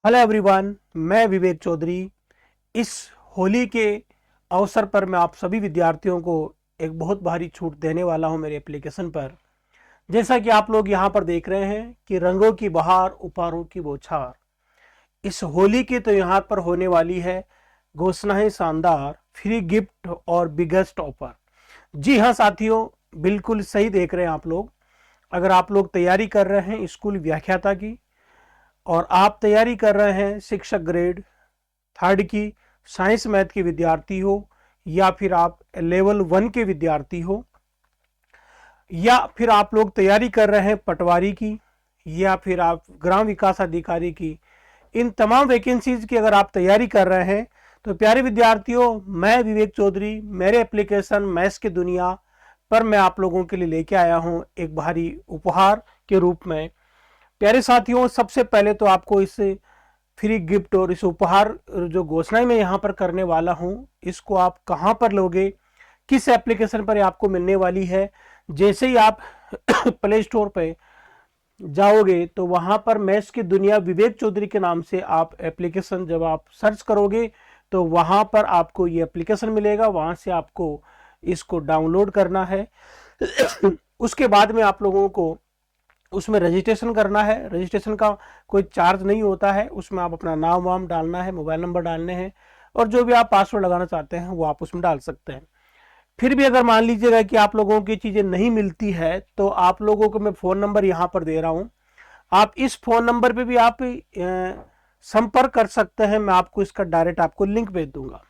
Hello everyone, मैं विवेक चौधरी। इस होली के अवसर पर मैं आप सभी विद्यार्थियों को एक बहुत भारी छूट देने वाला हूं मेरे एप्लीकेशन पर। जैसा कि आप लोग यहां पर देख रहे हैं कि रंगों की बहार, उपहारों की बौछार। इस होली की तो यहां पर होने वाली है घोषणाएं शानदार, फ्री गिफ्ट और बिगेस्ट ऑफर। जी हाँ साथियों, बिल्कुल सही देख रहे हैं आप लोग। अगर आप लोग तैयारी कर रहे हैं स्कूल व्याख्याता की और आप तैयारी कर रहे हैं शिक्षक ग्रेड थर्ड की, साइंस मैथ के विद्यार्थी हो, या फिर आप लेवल 1 के विद्यार्थी हो, या फिर आप लोग तैयारी कर रहे हैं पटवारी की, या फिर आप ग्राम विकास अधिकारी की, इन तमाम वैकेंसीज की अगर आप तैयारी कर रहे हैं तो प्यारे विद्यार्थियों, मैं विवेक चौधरी मेरे एप्लीकेशन मैथ्स की दुनिया पर मैं आप लोगों के लिए लेके आया हूं एक भारी उपहार के रूप में। प्यारे साथियों, सबसे पहले तो आपको इस फ्री गिफ्ट और इस उपहार जो घोषणा मैं यहाँ पर करने वाला हूँ, इसको आप कहाँ पर लोगे, किस एप्लीकेशन पर आपको मिलने वाली है। जैसे ही आप प्ले स्टोर पे जाओगे तो वहाँ पर मैथ्स की दुनिया विवेक चौधरी के नाम से आप एप्लीकेशन जब आप सर्च करोगे तो वहाँ पर आपको ये एप्लीकेशन मिलेगा। वहाँ से आपको इसको डाउनलोड करना है। उसके बाद में आप लोगों को उसमें रजिस्ट्रेशन करना है। रजिस्ट्रेशन का कोई चार्ज नहीं होता है। उसमें आप अपना नाम वाम डालना है, मोबाइल नंबर डालने हैं, और जो भी आप पासवर्ड लगाना चाहते हैं वो आप उसमें डाल सकते हैं। फिर भी अगर मान लीजिएगा कि आप लोगों की चीज़ें नहीं मिलती है तो आप लोगों को मैं फ़ोन नंबर यहाँ पर दे रहा हूँ। आप इस फ़ोन नंबर पे भी आप संपर्क कर सकते हैं। मैं आपको इसका डायरेक्ट आपको लिंक भेज दूंगा।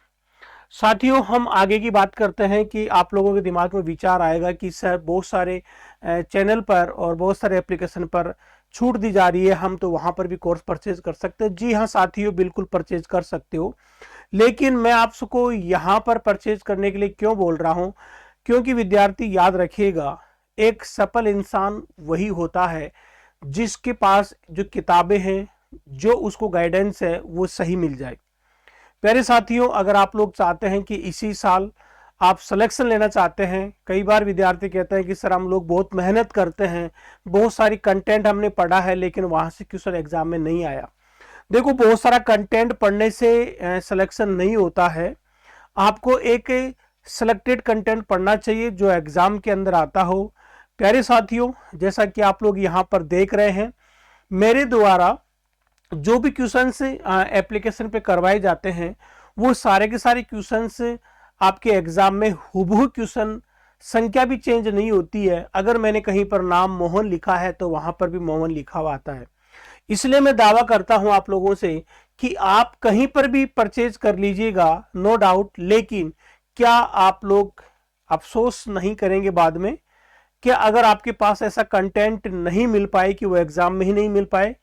साथियों, हम आगे की बात करते हैं कि आप लोगों के दिमाग में विचार आएगा कि सर बहुत सारे चैनल पर और बहुत सारे एप्लीकेशन पर छूट दी जा रही है, हम तो वहाँ पर भी कोर्स परचेज कर सकते हैं। जी हाँ साथियों, बिल्कुल परचेज कर सकते हो। लेकिन मैं आपको यहाँ पर परचेज करने के लिए क्यों बोल रहा हूँ, क्योंकि विद्यार्थी याद रखिएगा, एक सफल इंसान वही होता है जिसके पास जो किताबें हैं, जो उसको गाइडेंस है वो सही मिल जाए। प्यारे साथियों, अगर आप लोग चाहते हैं कि इसी साल आप सिलेक्शन लेना चाहते हैं, कई बार विद्यार्थी कहते हैं कि सर हम लोग बहुत मेहनत करते हैं, बहुत सारी कंटेंट हमने पढ़ा है लेकिन वहां से क्वेश्चन एग्जाम में नहीं आया। देखो, बहुत सारा कंटेंट पढ़ने से सिलेक्शन नहीं होता है। आपको एक सिलेक्टेड कंटेंट पढ़ना चाहिए जो एग्जाम के अंदर आता हो। प्यारे साथियों, जैसा कि आप लोग यहाँ पर देख रहे हैं, मेरे द्वारा जो भी क्वेश्चंस एप्लीकेशन पे करवाए जाते हैं वो सारे के सारे क्वेश्चंस आपके एग्जाम में हुबहू क्वेश्चन, संख्या भी चेंज नहीं होती है। अगर मैंने कहीं पर नाम मोहन लिखा है तो वहां पर भी मोहन लिखा हुआ आता है। इसलिए मैं दावा करता हूं आप लोगों से कि आप कहीं पर भी परचेज कर लीजिएगा, नो डाउट, लेकिन क्या आप लोग अफसोस नहीं करेंगे बाद में? क्या अगर आपके पास ऐसा कंटेंट नहीं मिल पाए कि वो एग्जाम में ही नहीं मिल पाए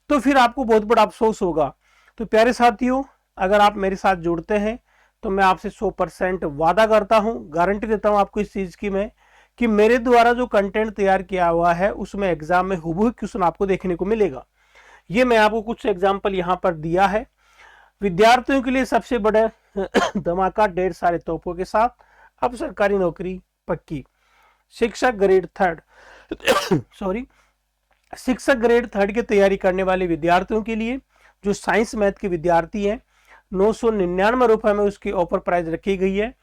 तो फिर आपको बहुत बड़ा अफसोस होगा। तो प्यारे साथियों, अगर आप मेरे साथ जुड़ते हैं तो मैं आपसे 100% वादा करता हूं, गारंटी देता हूं आपको इस चीज की मैं, कि मेरे द्वारा जो कंटेंट तैयार किया हुआ है उसमें एग्जाम में हुबहू क्वेश्चन आपको देखने को मिलेगा। ये मैं आपको कुछ एग्जाम्पल यहां पर दिया है। विद्यार्थियों के लिए सबसे बड़ा धमाका, ढेर सारे तोहफों के साथ अब सरकारी नौकरी पक्की। शिक्षक ग्रेड थर्ड सॉरी शिक्षक ग्रेड थर्ड की तैयारी करने वाले विद्यार्थियों के लिए, जो साइंस मैथ के विद्यार्थी हैं, 999 में उसकी ऑफर प्राइस रखी गई है।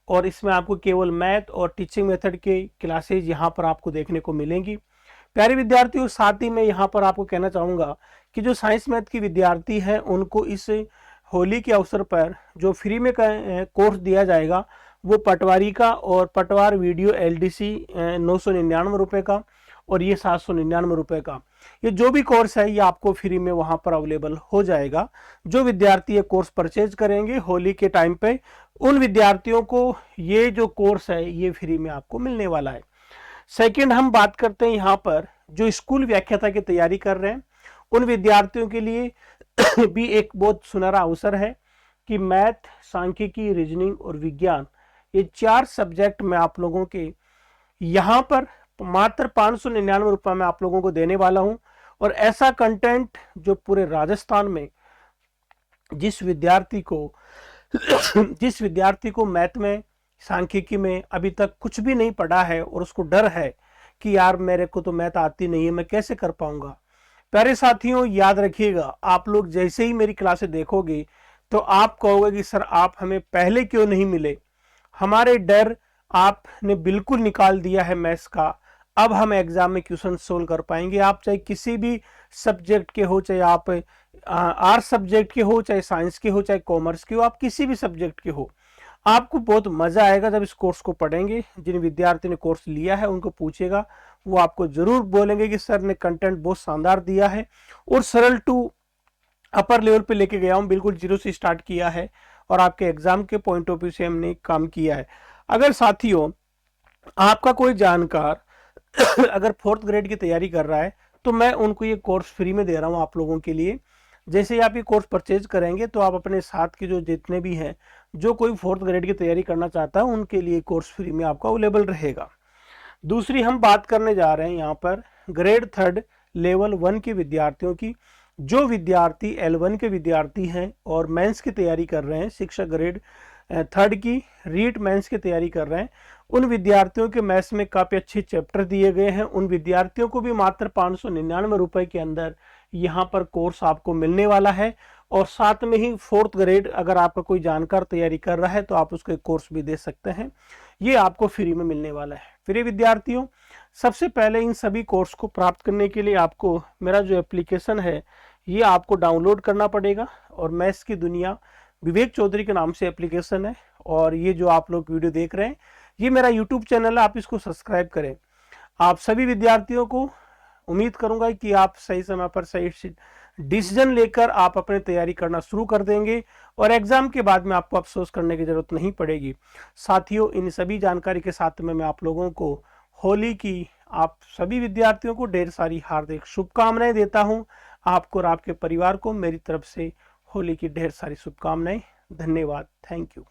और इसमें आपको केवल मैथ और टीचिंग मेथड के क्लासेज यहाँ पर आपको देखने को मिलेंगी। प्यारे विद्यार्थियों, साथ ही मैं यहाँ पर आपको कहना चाहूँगा कि जो साइंस मैथ के विद्यार्थी हैं उनको इस होली के अवसर पर जो फ्री में कोर्स दिया जाएगा वो पटवारी का और पटवार वीडियो LDC 999 का, और ये 799 का। ये जो भी कोर्स है ये आपको फ्री में वहां पर अवेलेबल हो जाएगा। जो विद्यार्थी ये कोर्स परचेज करेंगे होली के टाइम पे, उन विद्यार्थियों को ये जो कोर्स है ये फ्री में आपको मिलने वाला है। सेकंड, हम बात करते हैं यहाँ पर जो स्कूल व्याख्याता की तैयारी कर रहे हैं उन विद्यार्थियों के लिए भी एक बहुत सुनहरा अवसर है कि मैथ, सांख्यिकी, रीजनिंग और विज्ञान, ये 4 सब्जेक्ट मैं आप लोगों के यहाँ पर मात्र 599 में आप लोगों को देने वाला हूं। और ऐसा कंटेंट जो पूरे राजस्थान में जिस विद्यार्थी को जिस विद्यार्थी को मैथ में, सांख्यिकी में अभी तक कुछ भी नहीं पढ़ा है और उसको डर है कि यार मेरे को तो मैथ आती नहीं है, मैं कैसे कर पाऊंगा, प्यारे साथियों, याद रखिएगा, आप लोग जैसे ही मेरी क्लासें देखोगे तो आप कहोगे कि सर आप हमें पहले क्यों नहीं मिले। हमारे डर आपने बिल्कुल निकाल दिया है मैथ्स का। अब हम एग्जाम में क्वेश्चन सोल्व कर पाएंगे। आप चाहे किसी भी सब्जेक्ट के हो, चाहे आप आर्ट्स सब्जेक्ट के हो, चाहे साइंस के हो, चाहे कॉमर्स के हो, आप किसी भी सब्जेक्ट के हो, आपको बहुत मजा आएगा जब इस कोर्स को पढ़ेंगे। जिन विद्यार्थी ने कोर्स लिया है उनको पूछेगा, वो आपको जरूर बोलेंगे कि सर ने कंटेंट बहुत शानदार दिया है और सरल टू अपर लेवल पे लेके गया हूँ, बिल्कुल जीरो से स्टार्ट किया है और आपके एग्जाम के पॉइंट ऑफ व्यू से हमने काम किया है। अगर साथियों आपका कोई जानकार अगर 4th ग्रेड की तैयारी कर रहा है तो मैं उनको ये कोर्स फ्री में दे रहा हूँ आप लोगों के लिए। जैसे ही आप ये कोर्स परचेज करेंगे तो आप अपने साथ के जो जितने भी हैं, जो कोई 4th ग्रेड की तैयारी करना चाहता है, उनके लिए कोर्स फ्री में आपका अवेलेबल रहेगा। दूसरी हम बात करने जा रहे हैं यहाँ पर ग्रेड 3rd लेवल 1 के विद्यार्थियों की। जो विद्यार्थी L1 के विद्यार्थी हैं और मेंस की तैयारी कर रहे हैं, शिक्षक ग्रेड 3rd की रीट मेंस की तैयारी कर रहे हैं, उन विद्यार्थियों के मैथ्स में काफ़ी अच्छे चैप्टर दिए गए हैं। उन विद्यार्थियों को भी मात्र 599 रुपए के अंदर यहाँ पर कोर्स आपको मिलने वाला है। और साथ में ही 4th ग्रेड अगर आपका कोई जानकार तैयारी कर रहा है तो आप उसके कोर्स भी दे सकते हैं। ये आपको फ्री में मिलने वाला है। फिर विद्यार्थियों, सबसे पहले इन सभी कोर्स को प्राप्त करने के लिए आपको मेरा जो एप्लीकेशन है ये आपको डाउनलोड करना पड़ेगा। और मैथ्स की दुनिया विवेक चौधरी के नाम से एप्लीकेशन है। और ये जो आप लोग वीडियो देख रहे हैं ये मेरा यूट्यूब चैनल है, आप इसको सब्सक्राइब करें। आप सभी विद्यार्थियों को उम्मीद करूंगा कि आप सही समय पर सही डिसीजन लेकर आप अपनी तैयारी करना शुरू कर देंगे और एग्जाम के बाद में आपको अफसोस करने की जरूरत नहीं पड़ेगी। साथियों, इन सभी जानकारी के साथ में मैं आप लोगों को होली की आप सभी विद्यार्थियों को ढेर सारी हार्दिक शुभकामनाएं देता हूं। आपको और आपके परिवार को मेरी तरफ से होली की ढेर सारी शुभकामनाएं। धन्यवाद। Thank you.